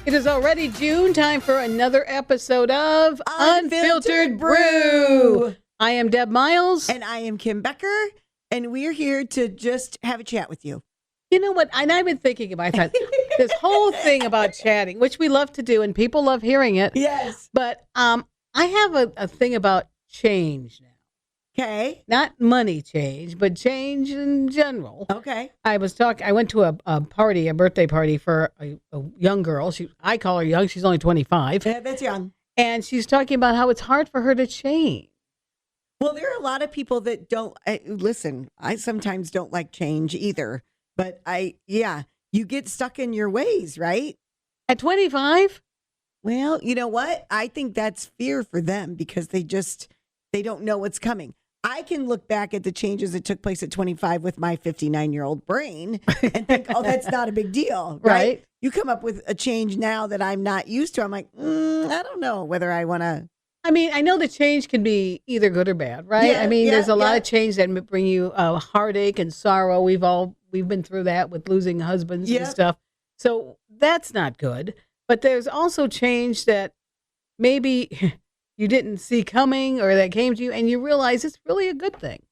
It is already June, time for another episode of Unfiltered Brew. I am Deb Miles. And I am Kim Becker. And we're here to just have a chat with you. You know what? And I've been thinking about this whole thing about chatting, which we love to do, and people love hearing it. Yes. But I have a thing about change now. Okay. Not money change, but change in general. Okay. I went to a birthday party for a young girl. I call her young. She's only 25. Yeah, that's young. And she's talking about how it's hard for her to change. Well, there are a lot of people that don't listen. I sometimes don't like change either. But you get stuck in your ways, right? At 25? Well, you know what? I think that's fear for them because they don't know what's coming. I can look back at the changes that took place at 25 with my 59-year-old brain and think, oh, that's not a big deal, right? You come up with a change now that I'm not used to. I'm like, I don't know whether I want to. I mean, I know the change can be either good or bad, right? Yeah, there's a lot of change that bring you heartache and sorrow. We've been through that with losing husbands and stuff. So that's not good. But there's also change that maybe you didn't see coming or that came to you and you realize it's really a good thing.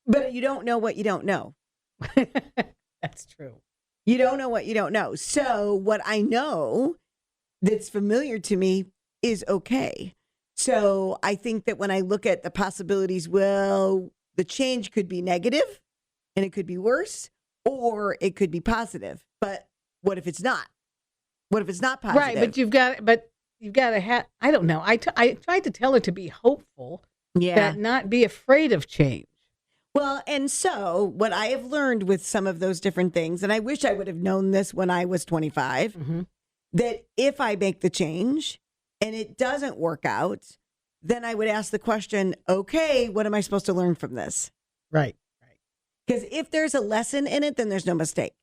But you don't know what you don't know. That's true. You don't know what you don't know. So what I know that's familiar to me is okay. So I think that when I look at the possibilities, well, the change could be negative and it could be worse or it could be positive. But what if it's not? What if it's not positive? Right, but you've got to have, I don't know. I tried to tell her to be hopeful, that not be afraid of change. Well, and so what I have learned with some of those different things, and I wish I would have known this when I was 25, that if I make the change and it doesn't work out, then I would ask the question, okay, what am I supposed to learn from this? Right. Because if there's a lesson in it, then there's no mistake.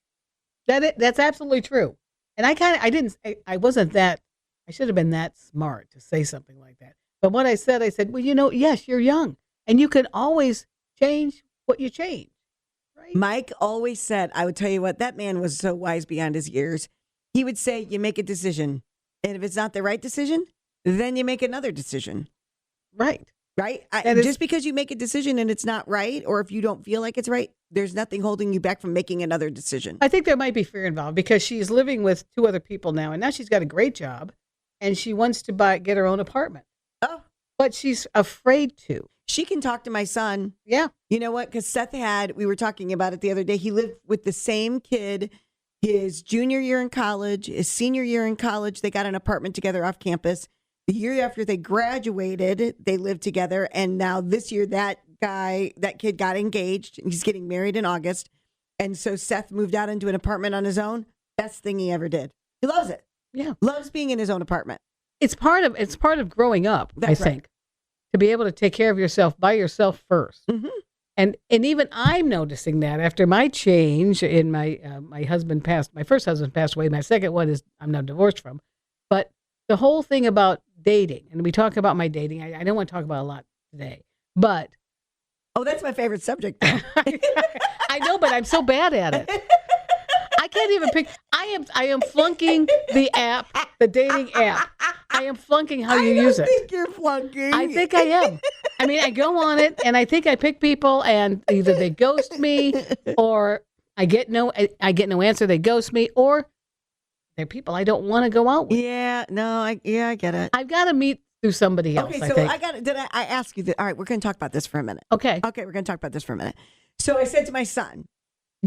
That's absolutely true. And I should have been that smart to say something like that. But what I said, well, yes, you're young and you can always change what you change. Right? Mike always said, I would tell you what, that man was so wise beyond his years. He would say, you make a decision. And if it's not the right decision, then you make another decision. Right. Just because you make a decision and it's not right, or if you don't feel like it's right, there's nothing holding you back from making another decision. I think there might be fear involved because she's living with two other people now, and now she's got a great job, and she wants to get her own apartment. Oh. But she's afraid to. She can talk to my son. Yeah. You know what? Because we were talking about it the other day. He lived with the same kid his junior year in college, his senior year in college. They got an apartment together off campus. The year after they graduated, they lived together. And now this year, that kid got engaged. He's getting married in August. And so Seth moved out into an apartment on his own. Best thing he ever did. He loves it. Yeah. Loves being in his own apartment. It's part of growing up, That's I think, to be able to take care of yourself by yourself first. Mm-hmm. And even I'm noticing that after my change in my first husband passed away. My second one is I'm now divorced from. But the whole thing about dating, and we talk about my dating. I don't want to talk about a lot today, but. Oh, that's my favorite subject. I know, but I'm so bad at it. I can't even pick. I am flunking the app, the dating app. I am flunking how you use it. I think you're flunking. I think I am. I mean, I go on it and I think I pick people and either they ghost me or I get no answer. They ghost me or they're people I don't want to go out with. Yeah, no, I get it. I've got to meet through somebody else. Okay, so did I ask you that? All right, we're going to talk about this for a minute. Okay, we're going to talk about this for a minute. So I said to my son,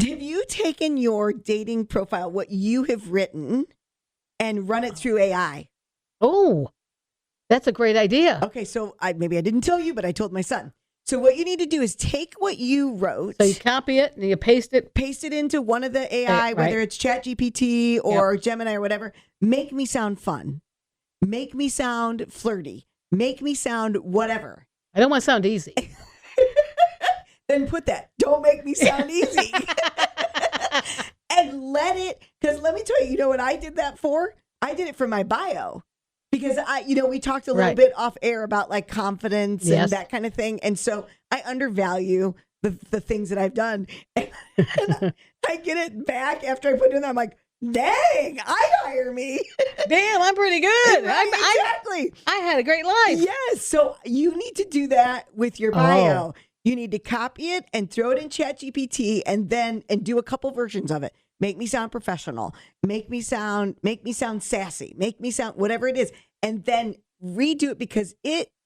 have you taken your dating profile, what you have written, and run it through AI? Oh, that's a great idea. Okay, so maybe I didn't tell you, but I told my son. So what you need to do is take what you wrote. So you copy it and you paste it. Paste it into one of the AI, whether it's ChatGPT or Gemini or whatever. Make me sound fun. Make me sound flirty. Make me sound whatever. I don't want to sound easy. Then put that. Don't make me sound easy. And because let me tell you, you know what I did that for? I did it for my bio. Because we talked a little bit off air about like confidence and that kind of thing. And so I undervalue the things that I've done. And I get it back after I put it in there. I'm like, Dang, I'd hire me. Damn, I'm pretty good. Exactly. I had a great life. Yes. So you need to do that with your bio. Oh. You need to copy it and throw it in ChatGPT and do a couple versions of it. Make me sound professional. Make me sound sassy. Make me sound whatever it is. And then redo it because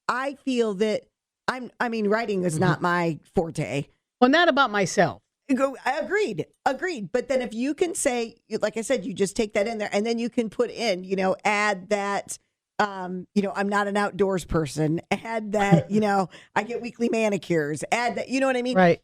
I feel that writing is not my forte. Well, not about myself. Agreed. But then if you can say, like I said, you just take that in there and then you can put in, add that, I'm not an outdoors person. Add that, I get weekly manicures. Add that, you know what I mean? Right.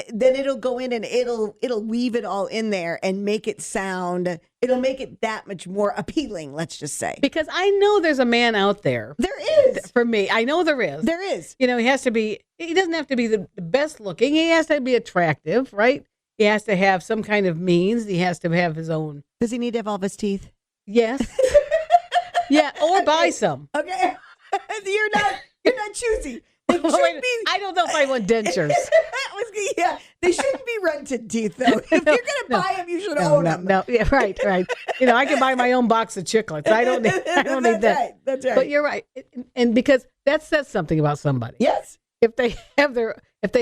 Then it'll go in and it'll weave it all in there and make it that much more appealing, let's just say. Because I know there's a man out there. There is. For me, I know there is. There is. He doesn't have to be the best looking. He has to be attractive, right? He has to have some kind of means. He has to have his own. Does he need to have all of his teeth? Yes. Yeah, or buy some. Okay. You're not choosy. I don't know if I want dentures. They shouldn't be rented teeth, though. If you're going to buy them, you should own them. No, yeah, right. I can buy my own box of chiclets. I don't need that. Right, that's right. But you're right, and because that says something about somebody. Yes. If they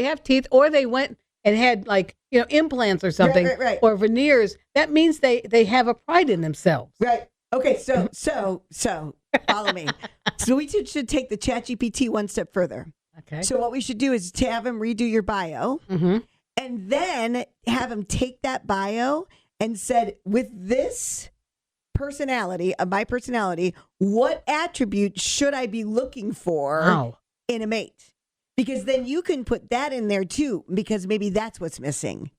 have teeth, or they went and had implants or something, right. or veneers, that means they have a pride in themselves. Right. Okay. So follow me. So we should take the ChatGPT one step further. Okay. So what we should do is to have him redo your bio, and then have him take that bio and said, with this personality of my personality, what attribute should I be looking for in a mate? Because then you can put that in there too, because maybe that's what's missing.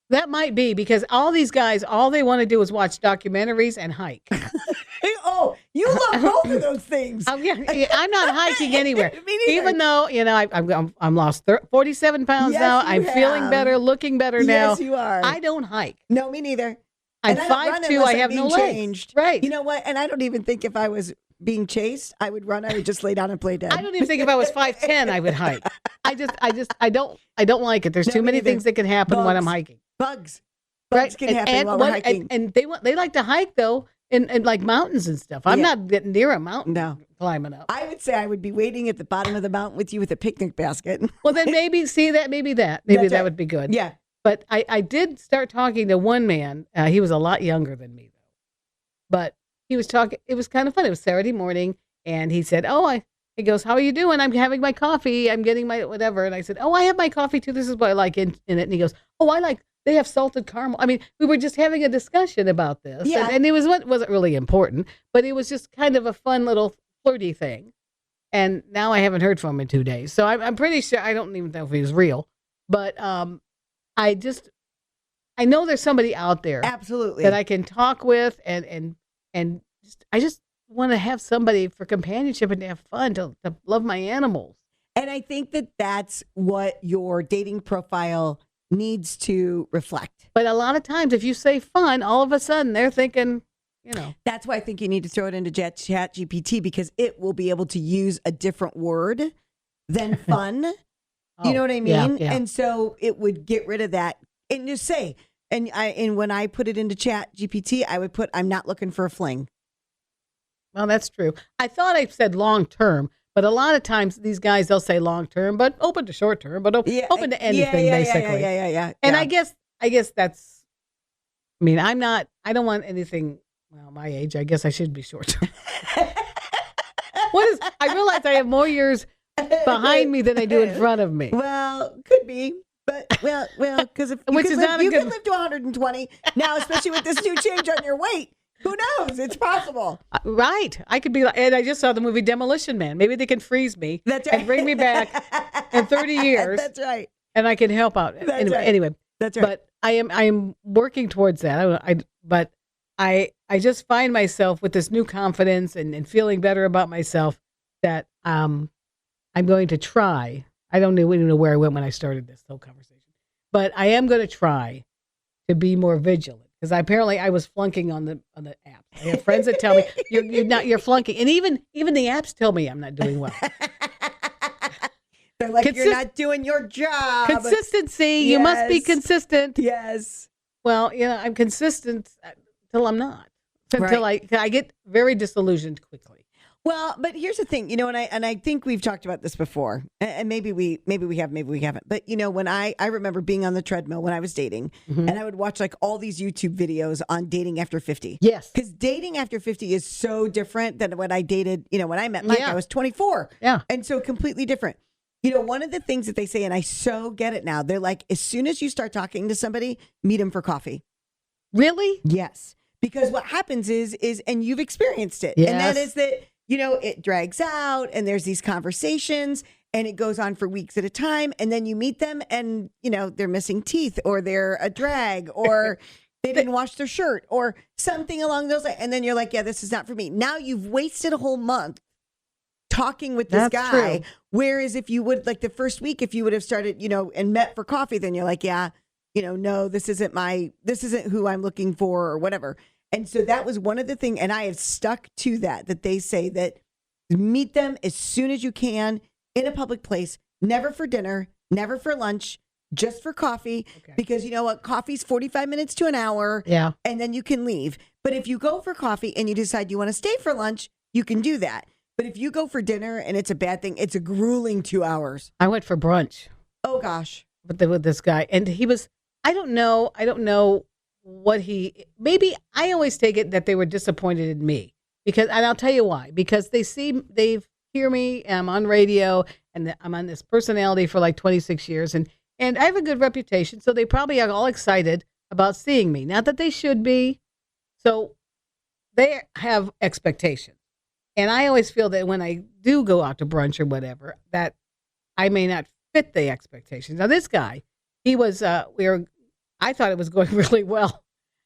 That might be because all these guys, all they want to do is watch documentaries and hike. Oh, you love both of those things. Yeah, I'm not hiking anywhere. Even though, I'm lost 47 pounds now. I'm feeling better, looking better now. Yes, you are. I don't hike. No, me neither. I'm 5'2". I have no legs. Right. You know what? And I don't even think if I was being chased, I would run. I would just lay down and play dead. I don't even think if I was 5'10", I would hike. I don't like it. There's too many things that can happen when I'm hiking. Bugs right? Can happen while we're hiking. And they like to hike though in like mountains and stuff. I'm not getting near a mountain climbing up. I would say I would be waiting at the bottom of the mountain with you with a picnic basket. Well, then maybe that would be good. Yeah. But I did start talking to one man. He was a lot younger than me though. But he was talking. It was kind of fun. It was Saturday morning, and he said, he goes, how are you doing? I'm having my coffee. I'm getting my whatever. And I said, I have my coffee too. This is what I like in it. And he goes, they have salted caramel. I mean, we were just having a discussion about this. Yeah. And it wasn't really important, but it was just kind of a fun little flirty thing. And now I haven't heard from him in 2 days. So I'm pretty sure, I don't even know if he was real, but I know there's somebody out there. Absolutely. That I can talk with I just want to have somebody for companionship and to have fun, to love my animals. And I think that that's what your dating profile needs to reflect. But a lot of times, if you say fun, all of a sudden they're thinking, That's why I think you need to throw it into ChatGPT because it will be able to use a different word than fun. You know what I mean? Yeah. And so it would get rid of that and just say, and when I put it into ChatGPT, I would put, I'm not looking for a fling. Well, that's true. I thought I said long term, but a lot of times these guys, they'll say long term, but open to short term, but open to anything, basically. Yeah. And I guess that's, I don't want anything, my age, I guess I should be short term. I realize I have more years behind me than I do in front of me. Well, could be. But because if you can live to 120 now, especially with this new change on your weight, who knows? It's possible. Right. I could be and I just saw the movie Demolition Man. Maybe they can freeze me and bring me back in 30 years. That's right. And I can help out. Anyway. That's right. But I am working towards that. I just find myself with this new confidence and feeling better about myself that I'm going to try. I don't even know where I went when I started this whole conversation, but I am going to try to be more vigilant because apparently I was flunking on the app. I have friends that tell me you're flunking, and even the apps tell me I'm not doing well. They're like, you're not doing your job. Consistency. Yes. You must be consistent. Yes. Well, I'm consistent till I'm not. Until I get very disillusioned quickly. Well, but here's the thing, and I think we've talked about this before, and maybe we have, maybe we haven't. But when I remember being on the treadmill when I was dating, and I would watch like all these YouTube videos on dating after 50. Yes, because dating after 50 is so different than when I dated. When I met Mike, I was 24. Yeah, and so completely different. One of the things that they say, and I so get it now, they're like, as soon as you start talking to somebody, meet them for coffee. Really? Yes, because what happens is, and you've experienced it, yes. and that is that. It drags out and there's these conversations and it goes on for weeks at a time. And then you meet them and, they're missing teeth or they're a drag or they didn't wash their shirt or something along those lines. And then you're like, yeah, this is not for me. Now you've wasted a whole month talking with this guy. True. Whereas if you would, like the first week, if you would have started, and met for coffee, then you're like, yeah, no, this isn't who I'm looking for or whatever. And so that was one of the things, and I have stuck to that they say that meet them as soon as you can in a public place, never for dinner, never for lunch, just for coffee. Okay. Because you know what? Coffee's 45 minutes to an hour. Yeah. And then you can leave. But if you go for coffee and you decide you want to stay for lunch, you can do that. But if you go for dinner and it's a bad thing, it's a grueling 2 hours. I went for brunch. Oh, gosh. With this guy. And he was, I don't know maybe I always take it that they were disappointed in me and I'll tell you why, because they hear me and I'm on radio and I'm on this personality for like 26 years and I have a good reputation. So they probably are all excited about seeing me. Not that they should be. So they have expectations. And I always feel that when I do go out to brunch or whatever, that I may not fit the expectations. Now this guy, he was, I thought it was going really well.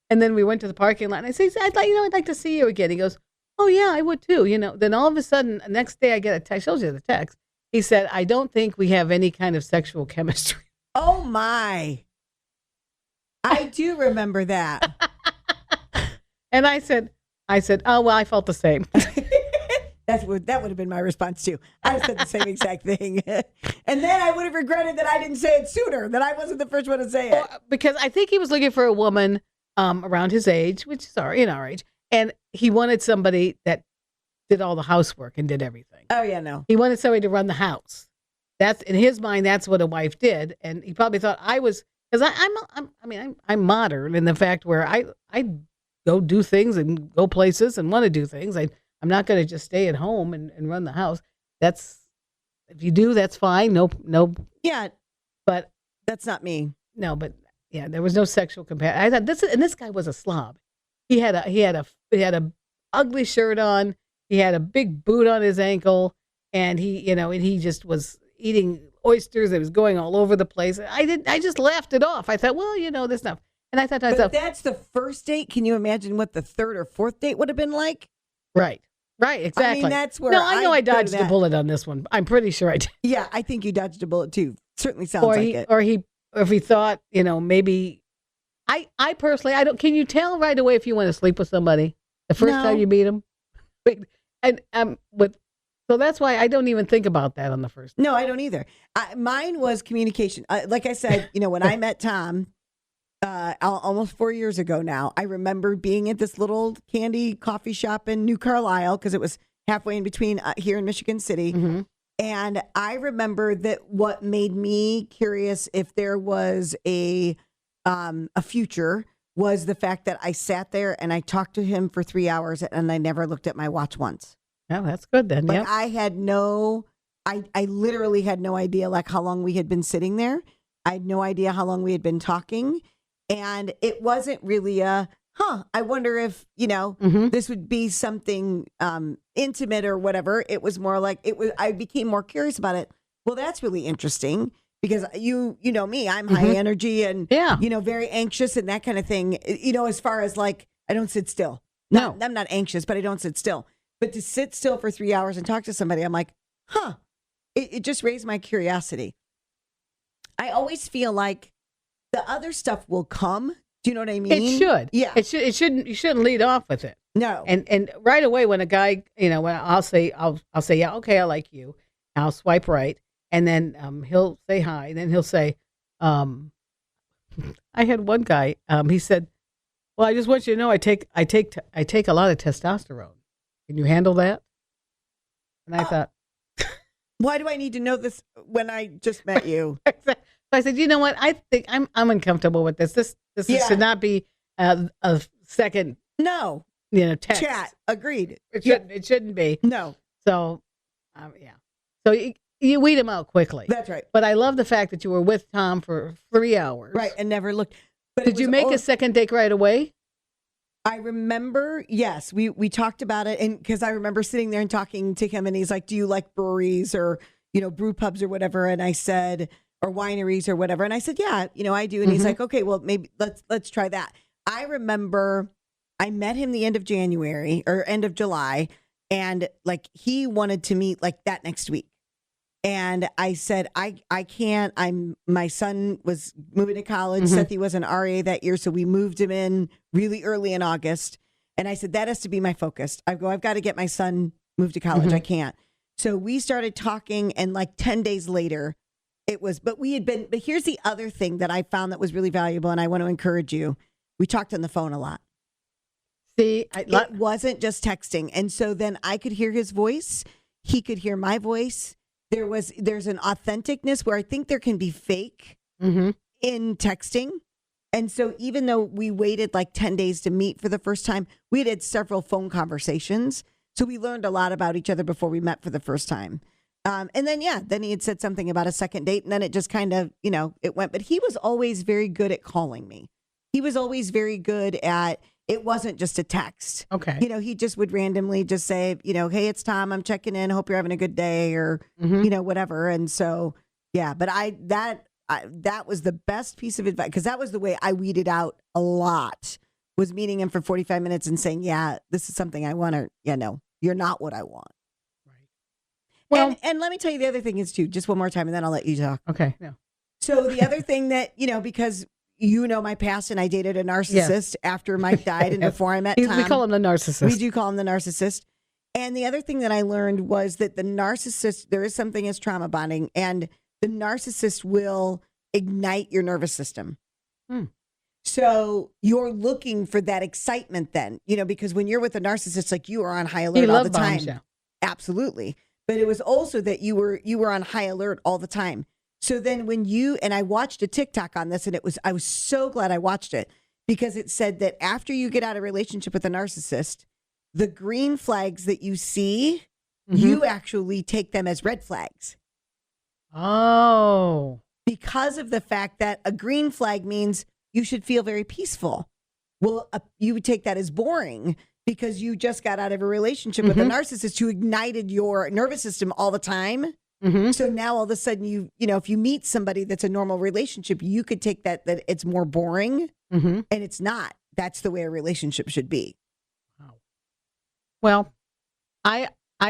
And then we went to the parking lot and I said, I'd like to see you again. He goes, oh yeah, I would too. Then all of a sudden, the next day I get a text, I showed you the text. He said, I don't think we have any kind of sexual chemistry. Oh my. I do remember that. And I said, oh, well, I felt the same. That would have been my response too. I said the same exact thing. And then I would have regretted that I didn't say it sooner, that I wasn't the first one to say it. Well, because I think he was looking for a woman around his age, which is in our age. And he wanted somebody that did all the housework and did everything. Oh, yeah, no. He wanted somebody to run the house. That's in his mind, that's what a wife did. And he probably thought I was, because I'm modern in the fact where I go do things and go places and want to do things. I'm not going to just stay at home and run the house. If you do, that's fine. No. Yeah. But that's not me. No, but yeah, there was no sexual comparison. I thought this guy was a slob. He had a ugly shirt on. He had a big boot on his ankle and he just was eating oysters. It was going all over the place. I just laughed it off. I thought, well, this stuff. And I thought to myself, but that's the first date. Can you imagine what the third or fourth date would have been like? Right, exactly. I mean, that's where I know I dodged a bullet on this one. I'm pretty sure I did. Yeah, I think you dodged a bullet too. Certainly sounds like it. Or if he thought, maybe. I personally, I don't. Can you tell right away if you want to sleep with somebody the first time you meet them? So that's why I don't even think about that on the first. No, I don't either. Mine was communication. Like I said, when I met Tom. Almost 4 years ago now, I remember being at this little candy coffee shop in New Carlisle because it was halfway in between here in Michigan City. Mm-hmm. And I remember that what made me curious if there was a future was the fact that I sat there and I talked to him for 3 hours and I never looked at my watch once. Yeah, that's good then. But I had I literally had no idea like how long we had been sitting there. I had no idea how long we had been talking. And it wasn't really I wonder if, mm-hmm. this would be something intimate or whatever. It was more like I became more curious about it. Well, that's really interesting because you know me, I'm high mm-hmm. energy and, very anxious and that kind of thing. As far as like, I don't sit still. No, I'm not anxious, but I don't sit still. But to sit still for 3 hours and talk to somebody, I'm like, it just raised my curiosity. I always feel like the other stuff will come. Do you know what I mean? It should. Yeah. It shouldn't. You shouldn't lead off with it. No. And right away when a guy, when I'll say, yeah, okay, I like you. I'll swipe right, and then he'll say hi. And then he'll say, I had one guy. He said, Well, I just want you to know I take a lot of testosterone. Can you handle that? And I thought, why do I need to know this when I just met you? so I said, you know what? I think I'm uncomfortable with this. This should not be a second. No. Text. Chat. Agreed. It shouldn't be. No. So, yeah. So you weed them out quickly. That's right. But I love the fact that you were with Tom for 3 hours. Right, and never looked. But did you make a second date right away? I remember, yes, we talked about it, and because I remember sitting there and talking to him, and he's like, "Do you like breweries or brew pubs or whatever?" And I said, or wineries or whatever, and I said, "Yeah, I do." And he's like, "Okay, well, maybe let's try that." I remember I met him the end of January or end of July, and like he wanted to meet like that next week. And I said, I can't. My son was moving to college. Sethi was an RA that year, so we moved him in really early in August. And I said, that has to be my focus. I've got to get my son moved to college. I can't. So we started talking, and like 10 days later, but here's the other thing that I found that was really valuable, and I want to encourage you. We talked on the phone a lot. See, it wasn't just texting. And so then I could hear his voice. He could hear my voice. There's an authenticness where I think there can be fake in texting. And so even though we waited like 10 days to meet for the first time, we had several phone conversations. So we learned a lot about each other before we met for the first time. And then he had said something about a second date, and then it just kind of, it went. But he was always very good at calling me. He was always very good at, it wasn't just a text. Okay. He just would randomly just say, "Hey, it's Tom. I'm checking in. Hope you're having a good day," or, whatever. And so, yeah, but that was the best piece of advice, because that was the way I weeded out a lot, was meeting him for 45 minutes and saying, "Yeah, this is something I want," or, "No, you're not what I want." Right. Well, and let me tell you the other thing is too, just one more time, and then I'll let you talk. Okay. Yeah. So the other thing that, because my past, and I dated a narcissist after Mike died and before I met Tom. We call him the narcissist. We do call him the narcissist. And the other thing that I learned was that the narcissist, there is something as trauma bonding, and the narcissist will ignite your nervous system. So you're looking for that excitement then, because when you're with a narcissist, like, you are on high alert all the time. Yeah. Absolutely. But it was also that you were on high alert all the time. So then and I watched a TikTok on this, and I was so glad I watched it, because it said that after you get out of a relationship with a narcissist, the green flags that you see, you actually take them as red flags. Oh. Because of the fact that a green flag means you should feel very peaceful. Well, you would take that as boring, because you just got out of a relationship with a narcissist who ignited your nervous system all the time. So now all of a sudden if you meet somebody that's a normal relationship, you could take that it's more boring, and it's not. That's the way a relationship should be. Wow. Well, I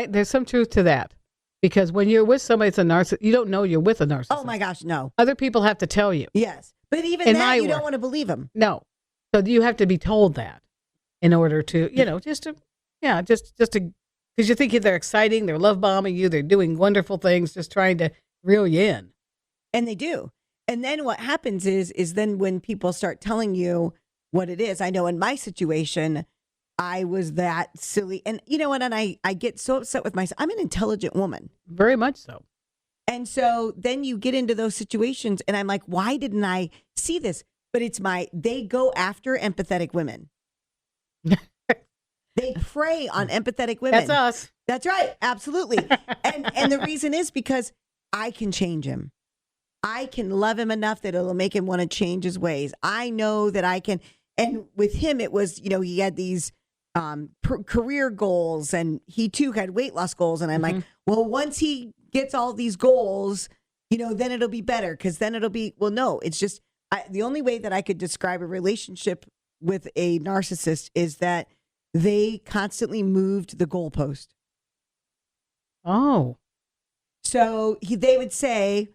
there's some truth to that, because when you're with somebody that's a narcissist, you don't know you're with a narcissist. Oh my gosh, no. Other people have to tell you. Yes, but even that, you don't want to believe them. No, so you have to be told that in order to, just to, because you think they're exciting, they're love bombing you, they're doing wonderful things, just trying to reel you in. And they do. And then what happens is then when people start telling you what it is, I know in my situation, I was that silly. And you know what? And I get so upset with myself. I'm an intelligent woman. Very much so. And so then you get into those situations, and I'm like, why didn't I see this? But they go after empathetic women. They prey on empathetic women. That's us. That's right. Absolutely. And the reason is because I can change him. I can love him enough that it'll make him want to change his ways. I know that I can. And with him, it was, he had these career goals, and he too had weight loss goals. And I'm like, well, once he gets all these goals, then it'll be better, because then it'll be, well, no, it's just the only way that I could describe a relationship with a narcissist is that they constantly moved the goalpost. Oh. So they would say,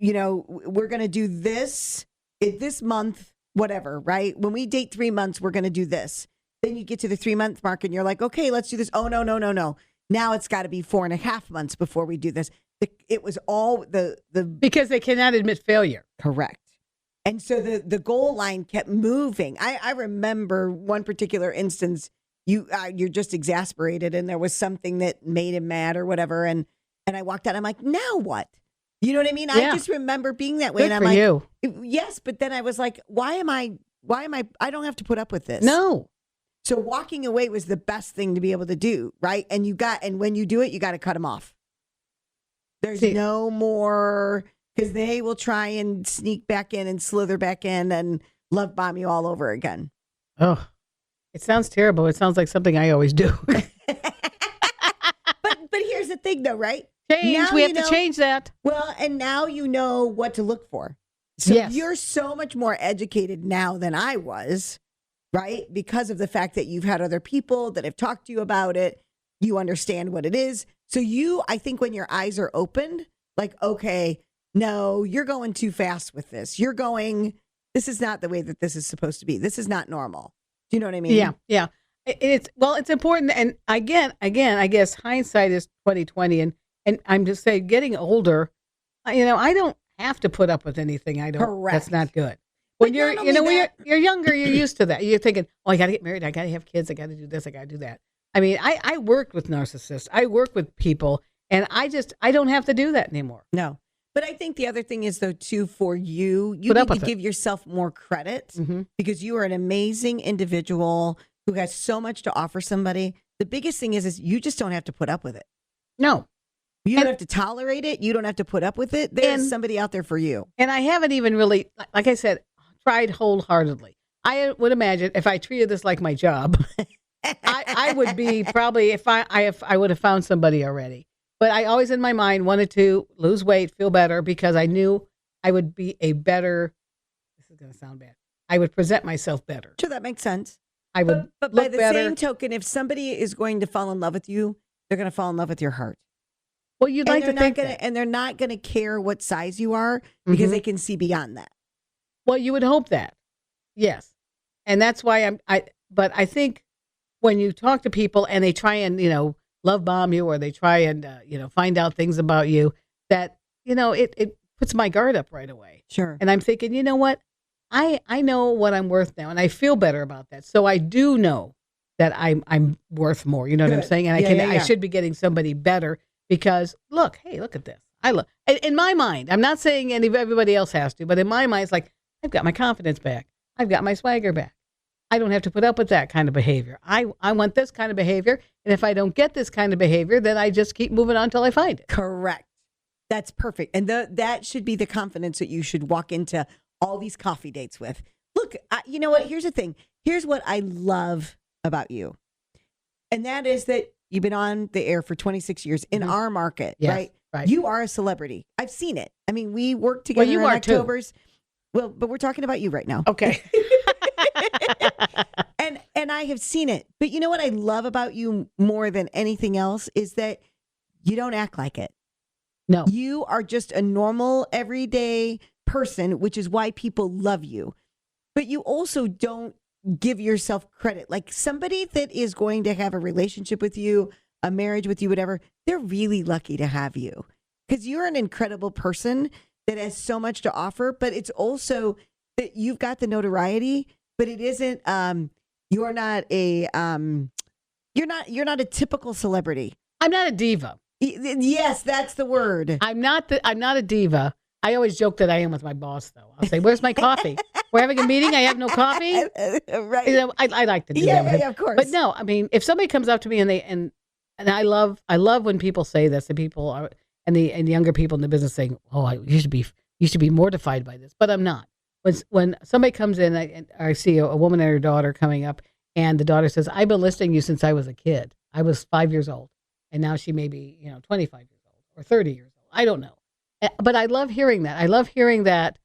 we're going to do this this month, whatever, right? When we date 3 months, we're going to do this. Then you get to the 3-month mark, and you're like, okay, let's do this. Oh, no. Now it's got to be 4.5 months before we do this. It was all the because they cannot admit failure. Correct. And so the goal line kept moving. I remember one particular instance, you're just exasperated and there was something that made him mad or whatever. And I walked out. I'm like, now what? You know what I mean? Yeah. I just remember being that way. Good and I'm for like, you. yes. But then I was like, why am I, I don't have to put up with this. No. So walking away was the best thing to be able to do. Right. And when you do it, you got to cut them off. There's no more, because they will try and sneak back in and slither back in and love bomb you all over again. Oh, it sounds terrible. It sounds like something I always do. But here's the thing, though, right? Change. Now We have to change that. Well, and now you know what to look for. So yes. You're so much more educated now than I was, right? Because of the fact that you've had other people that have talked to you about it. You understand what it is. So I think when your eyes are opened, like, okay, no, you're going too fast with this. This is not the way that this is supposed to be. This is not normal. Do you know what I mean? Yeah, yeah. It's important. And again, I guess hindsight is 20/20. And I'm just saying, getting older, I don't have to put up with anything. I don't. Correct. That's not good. When you're younger, you're used to that. You're thinking, oh, I got to get married. I got to have kids. I got to do this. I got to do that. I mean, I worked with narcissists. I work with people, and I don't have to do that anymore. No. But I think the other thing is, though, too, for you need to give yourself more credit because you are an amazing individual who has so much to offer somebody. The biggest thing is you just don't have to put up with it. No. You don't have to tolerate it. You don't have to put up with it. There's somebody out there for you. And I haven't even really, like I said, tried wholeheartedly. I would imagine if I treated this like my job, I would be probably, if I would have found somebody already. But I always in my mind wanted to lose weight, feel better, because I knew I would be a better, this is going to sound bad, I would present myself better. Sure, that makes sense. I would but by the same token, if somebody is going to fall in love with you, they're going to fall in love with your heart. Well, you'd like to think that. And they're not going to care what size you are because they can see beyond that. Well, you would hope that. Yes. And that's why but I think when you talk to people and they try and, love bomb you, or they try and, find out things about you that, it puts my guard up right away. Sure. And I'm thinking, you know what? I know what I'm worth now, and I feel better about that. So I do know that I'm worth more. You know what I'm saying? And I should be getting somebody better because look at this. In my mind, I'm not saying everybody else has to, but in my mind, it's like, I've got my confidence back. I've got my swagger back. I don't have to put up with that kind of behavior. I want this kind of behavior. And if I don't get this kind of behavior, then I just keep moving on until I find it. Correct. That's perfect. And that should be the confidence that you should walk into all these coffee dates with. Look, you know what? Here's the thing. Here's what I love about you. And that is that you've been on the air for 26 years in our market, right? You are a celebrity. I've seen it. I mean, we worked together in October's. Well, but we're talking about you right now. Okay. And I have seen it. But you know what I love about you more than anything else is that you don't act like it. No. You are just a normal, everyday person, which is why people love you. But you also don't give yourself credit. Like somebody that is going to have a relationship with you, a marriage with you, whatever, they're really lucky to have you because you're an incredible person that has so much to offer. But it's also that you've got the notoriety, but it isn't. You're not a typical celebrity. I'm not a diva. Yes, that's the word. I'm not a diva. I always joke that I am with my boss, though. I'll say, "Where's my coffee? We're having a meeting. I have no coffee." Right. I like to do that. Yeah, of course. But no, I mean, if somebody comes up to me and I love when people say this, and people are and the younger people in the business saying, "Oh, you should be mortified by this," but I'm not. When somebody comes in, I see a woman and her daughter coming up, and the daughter says, "I've been listening to you since I was a kid. I was 5 years old, and now she may be 25 years old or 30 years old. I don't know." But I love hearing that. I love hearing that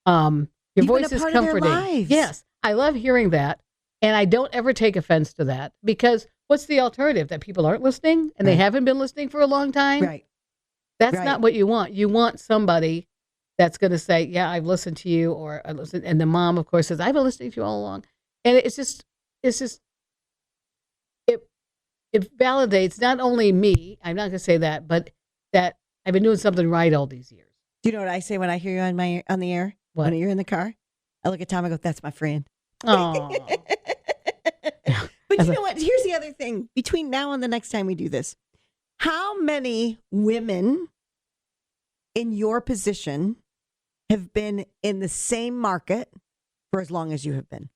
your voice is comforting. Yes, I love hearing that. And I don't ever take offense to that because what's the alternative? That people aren't listening and they haven't been listening for a long time? Right. That's not what you want. You want somebody that's going to say, yeah, I've listened to you, or I listened. And the mom, of course, says, I've been listening to you all along. And it validates not only me, I'm not going to say that, but that I've been doing something right all these years. Do you know what I say when I hear you on the air? What? When you're in the car? I look at Tom, I go, that's my friend. Oh. But you know what? Here's the other thing. Between now and the next time we do this, how many women in your position have been in the same market for as long as you have been?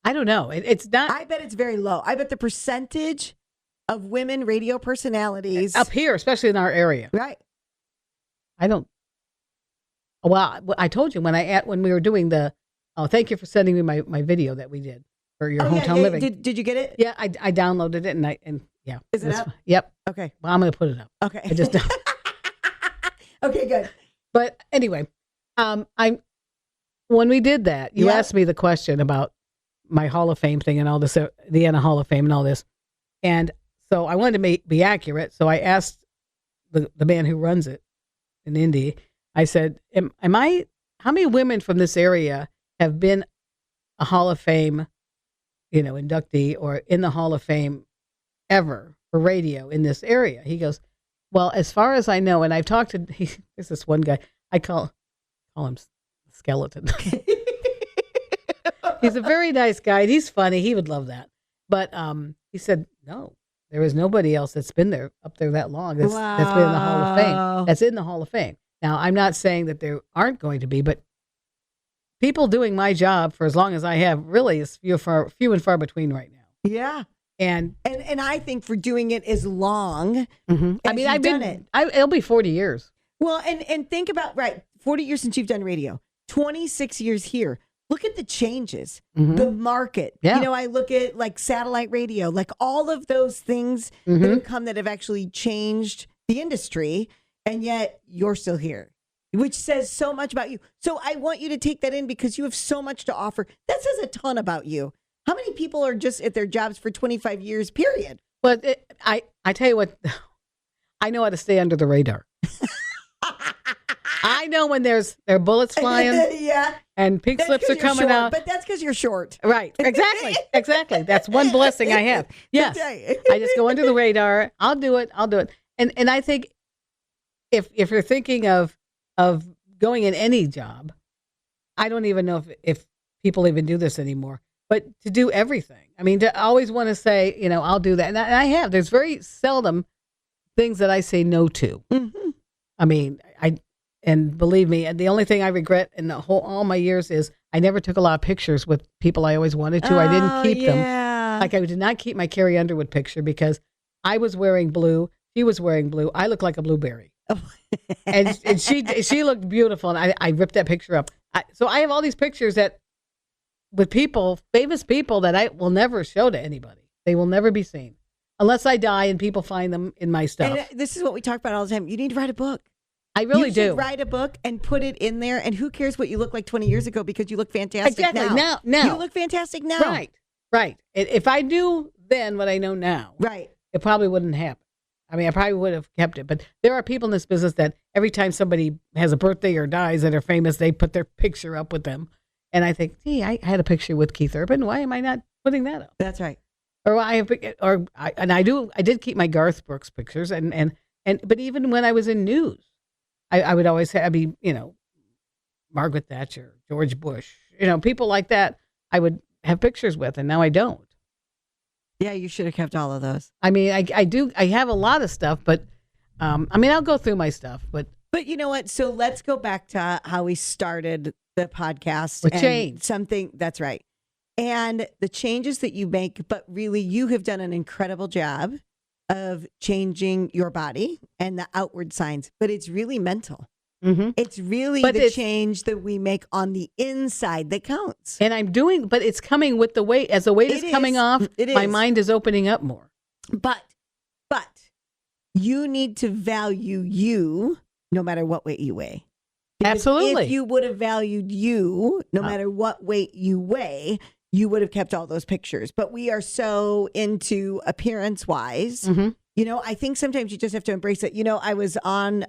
I don't know. It's not. I bet it's very low. I bet the percentage of women radio personalities Up here, especially in our area. Right. I don't. Well, I told you when we were doing the. Oh, thank you for sending me my video that we did for your hometown living. Did you get it? Yeah, I downloaded it and yeah. Is it up? Yep. Okay. Well, I'm going to put it up. Okay. I just. Okay, good. But anyway, when we did that, you asked me the question about my Hall of Fame thing and all this, the Anna Hall of Fame and all this, and so I wanted to be accurate. So I asked the man who runs it in Indy. I said, how many women from this area have been a Hall of Fame, inductee or in the Hall of Fame ever for radio in this area? He goes, well, as far as I know, and I've talked to, there's this one guy, I call him Skeleton. He's a very nice guy. And he's funny. He would love that. But he said, no, there is nobody else that's been there up there that long. That's been in the Hall of Fame. That's in the Hall of Fame. Now, I'm not saying that there aren't going to be, but people doing my job for as long as I have really is few and far between right now. Yeah. And I think for doing it as long, I've done it. It'll be 40 years. Well, and think about 40 years since you've done radio, 26 years here. Look at the changes, the market. Yeah. I look at like satellite radio, like all of those things that have come that have actually changed the industry, and yet you're still here, which says so much about you. So I want you to take that in because you have so much to offer. That says a ton about you. How many people are just at their jobs for 25 years, period? But I tell you what, I know how to stay under the radar. I know when there are bullets flying, and pink slips are coming out. But that's because you're short, right? Exactly. That's one blessing I have. Yes, I just go under the radar. I'll do it. And I think if you're thinking of going in any job, I don't even know if people even do this anymore. But to do everything, I mean, to always want to say, I'll do that, and I have. There's very seldom things that I say no to. Mm-hmm. I mean, and believe me, the only thing I regret in all my years is I never took a lot of pictures with people I always wanted to. I didn't keep them. Like I did not keep my Carrie Underwood picture because I was wearing blue. She was wearing blue. I looked like a blueberry. Oh. and she looked beautiful. And I ripped that picture up. So I have all these pictures with people, famous people that I will never show to anybody. They will never be seen unless I die and people find them in my stuff. And this is what we talk about all the time. You need to write a book. I really do. You should write a book and put it in there. And who cares what you look like 20 years ago because you look fantastic now. Now. You look fantastic now. Right. If I knew then what I know now, it probably wouldn't happen. I mean, I probably would have kept it. But there are people in this business that every time somebody has a birthday or dies that are famous, they put their picture up with them. And I think, gee, I had a picture with Keith Urban. Why am I not putting that up? That's right. I did keep my Garth Brooks pictures, but even when I was in news, I would always have, Margaret Thatcher, George Bush, people like that. I would have pictures with, and now I don't. Yeah, you should have kept all of those. I mean, I do. I have a lot of stuff, but I'll go through my stuff, but you know what? So let's go back to how we started the podcast. With change. Something that's right. And the changes that you make, but really you have done an incredible job of changing your body and the outward signs, but it's really mental. Mm-hmm. It's really the change that we make on the inside that counts. And I'm doing, but it's coming with the weight. As the weight is coming off, my mind is opening up more. But you need to value you no matter what weight you weigh. Because absolutely. If you would have valued you no matter what weight you weigh, you would have kept all those pictures. But we are so into appearance wise. Mm-hmm. I think sometimes you just have to embrace it. I was on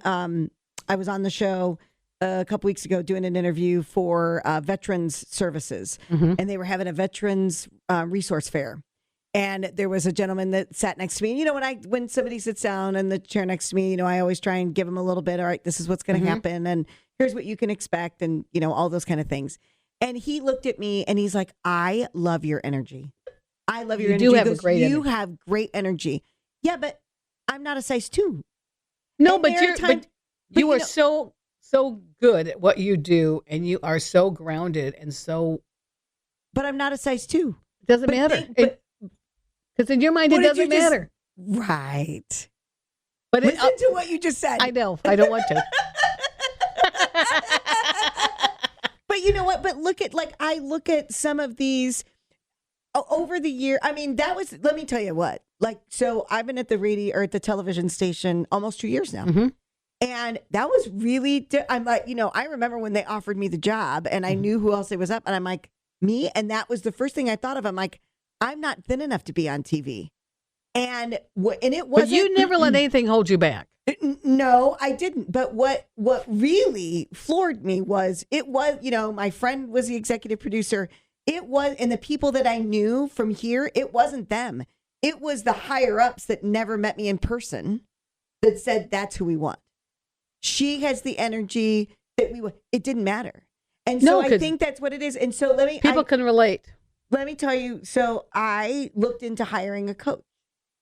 the show a couple weeks ago doing an interview for Veterans Services, and they were having a Veterans Resource Fair. And there was a gentleman that sat next to me. You know, when somebody sits down in the chair next to me, you know, I always try and give them a little bit. All right, this is what's going to happen, and here's what you can expect, and you know, all those kind of things. And he looked at me and he's like, "I love your energy. I love your energy. You do have a great energy. You have great energy. Yeah, but I'm not a size 2. No, and but you are so good at what you do, and you are so grounded and so. But I'm not a size 2. It doesn't matter. Because in your mind, it doesn't matter. Right. But listen to what you just said. I know. I don't want to. But you know what? But I look at some of these over the year. I mean, let me tell you what. So I've been at the radio or at the television station almost 2 years now. Mm-hmm. And that was really, I'm like, you know, I remember when they offered me the job and I knew who else it was up. And I'm like, me? And that was the first thing I thought of. I'm like, I'm not thin enough to be on TV. And it wasn't. But you never let anything hold you back. No, I didn't. But what really floored me was, you know, my friend was the executive producer. And the people that I knew from here, it wasn't them. It was the higher ups that never met me in person that said, that's who we want. She has the energy that we want. It didn't matter. And so I think that's what it is. And so people can relate. Let me tell you. So I looked into hiring a coach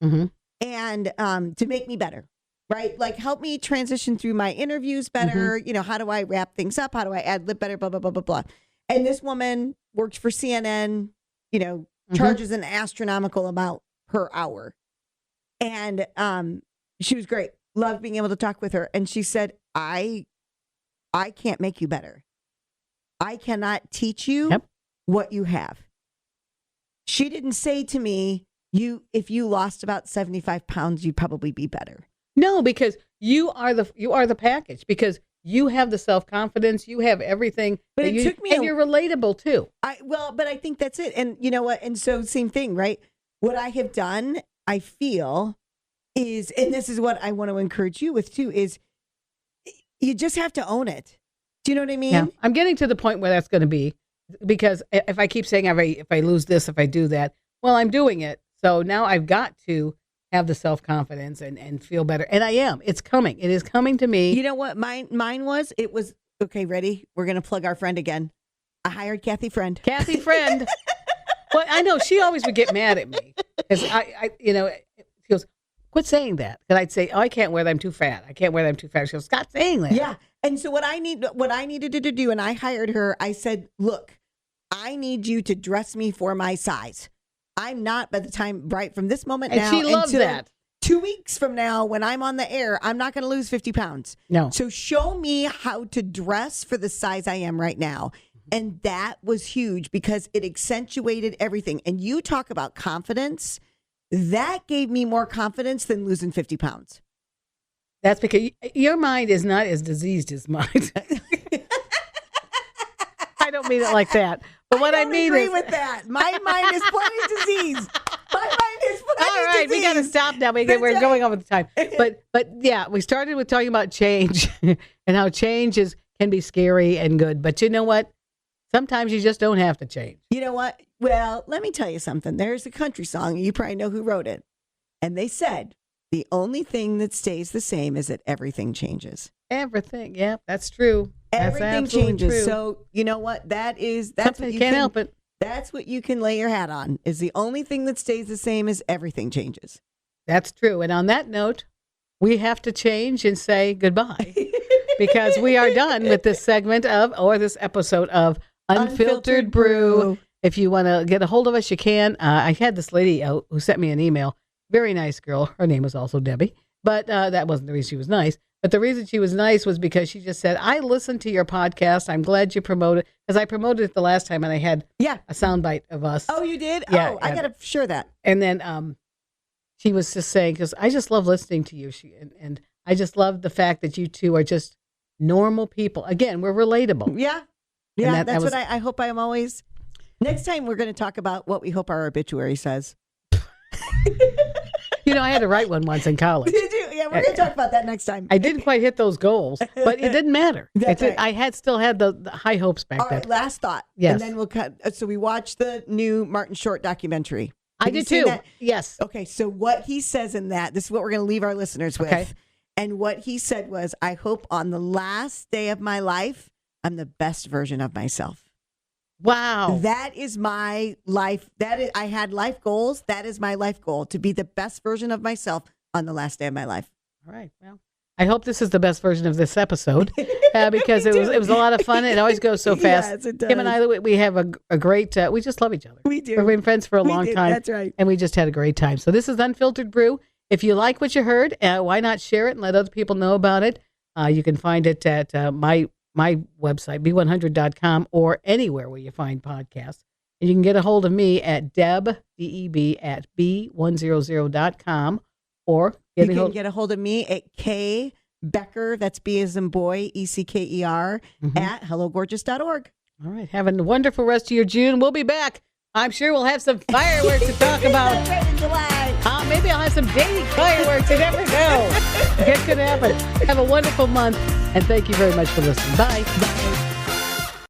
and to make me better, right? Like help me transition through my interviews better. You know, how do I wrap things up? How do I ad lib better? Blah, blah, blah, blah, blah. And this woman works for CNN, you know, charges an astronomical amount per hour. And she was great. Loved being able to talk with her. And she said, I can't make you better. I cannot teach you what you have. She didn't say to me, if you lost about 75 pounds, you'd probably be better. No, because you are the package, because you have the self-confidence, you have everything. But it took me, and you're relatable too. But I think that's it. And you know what? And so same thing, right? What I have done, I feel is, and this is what I want to encourage you with too, is you just have to own it. Do you know what I mean? Yeah. I'm getting to the point where that's going to be, because if I keep saying if I lose this, if I do that, well, I'm doing it. So now I've got to have the self-confidence and feel better. And I am. It's coming. It is coming to me. You know what mine was? It was, okay, ready? We're going to plug our friend again. I hired Kathy Friend. Kathy Friend. Well, I know she always would get mad at me because I you know, she goes, quit saying that. And I'd say, oh, I can't wear that. I'm too fat. I can't wear that. I'm too fat. She goes, stop saying that. Yeah. And so what I needed to do, and I hired her, I said, look, I need you to dress me for my size. I'm not, by the time, right from this moment and now. And she loves that. 2 weeks from now, when I'm on the air, I'm not going to lose 50 pounds. No. So show me how to dress for the size I am right now. And that was huge because it accentuated everything. And you talk about confidence. That gave me more confidence than losing 50 pounds. That's because your mind is not as diseased as mine. I don't mean it like that. But what I mean agree is, with that. My mind is plenty diseased. My mind is plenty all right, diseased. we got to stop now. We're going over the time. But yeah, we started with talking about change and how change can be scary and good. But you know what? Sometimes you just don't have to change. You know what? Well, let me tell you something. There's a country song. You probably know who wrote it. And they said, the only thing that stays the same is that everything changes. Everything. Yeah, that's true. Everything changes. True. So you know what? That's what you can't help it. That's what you can lay your hat on. Is the only thing that stays the same is everything changes. That's true. And on that note, we have to change and say goodbye because we are done with this segment this episode of Unfiltered Brew. If you want to get a hold of us, you can. I had this lady who sent me an email. Very nice girl. Her name was also Debbie, but that wasn't the reason she was nice. But the reason she was nice was because she just said, I listened to your podcast. I'm glad you promoted it. Because I promoted it the last time and I had a soundbite of us. Oh, you did? Yeah, I got to share that. And then she was just saying, because I just love listening to you. And I just love the fact that you two are just normal people. Again, we're relatable. Yeah. Yeah, that's what I hope I am always. Next time we're going to talk about what we hope our obituary says. You know, I had to write one once in college. Did you? Yeah, we're going to talk about that next time. I didn't quite hit those goals, but it didn't matter. Right. I still had the high hopes back then. All right, last thought. Yes. And then we'll cut. So we watched the new Martin Short documentary. I did too. That? Yes. Okay, so what he says in that, this is what we're going to leave our listeners with. Okay. And what he said was, I hope on the last day of my life, I'm the best version of myself. Wow. That is my life. I had life goals. That is my life goal, to be the best version of myself on the last day of my life. All right. Well, I hope this is the best version of this episode because it was a lot of fun. It always goes so fast. Yes, it does. Kim and I, we have a great, we just love each other. We do. We've been friends for a long time. That's right. And we just had a great time. So this is Unfiltered Brew. If you like what you heard, why not share it and let other people know about it? You can find it at my website, b100.com, or anywhere where you find podcasts. And you can get a hold of me at Deb, D-E-B, at b100.com, or you can get a hold of me at K Becker, that's B as in boy, ECKER, at hellogorgeous.org. All right. Have a wonderful rest of your June. We'll be back. I'm sure we'll have some fireworks to talk about. In July. Maybe I'll have some dating fireworks. You never know. It could happen. Have a wonderful month, and thank you very much for listening. Bye. Bye.